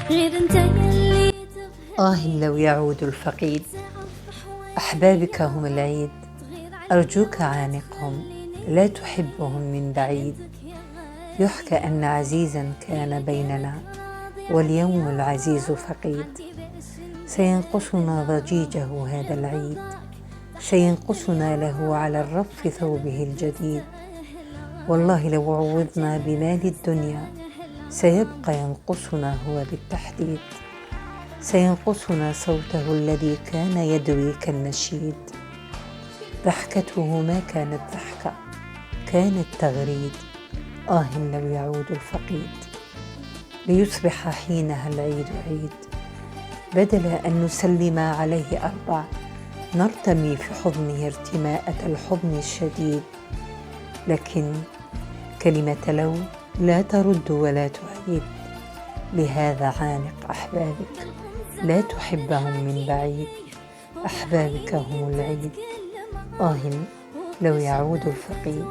غير انت يلي لو يعود الفقيد. أحبابك هم العيد، أرجوك عانقهم، لا تحبهم من بعيد. يحكى أن عزيزا كان بيننا، واليوم العزيز فقيد. سينقصنا ضجيجه هذا العيد، سينقصنا له على الرف ثوبه الجديد. والله لو عوضنا بمال الدنيا، سيبقى ينقصنا هو بالتحديد. سينقصنا صوته الذي كان يدوي كالنشيد. ضحكته ما كانت ضحكة، كانت تغريد. لو يعود الفقيد. ليصبح حينها العيد عيد، بدل أن نسلم عليه أربع، نرتمي في حضنه ارتماءة الحضن الشديد. لكن كلمة لو لا ترد ولا تعيد. لهذا عانق أحبابك، لا تحبهم من بعيد. أحبابك هم العيد. لو يعود الفقيد.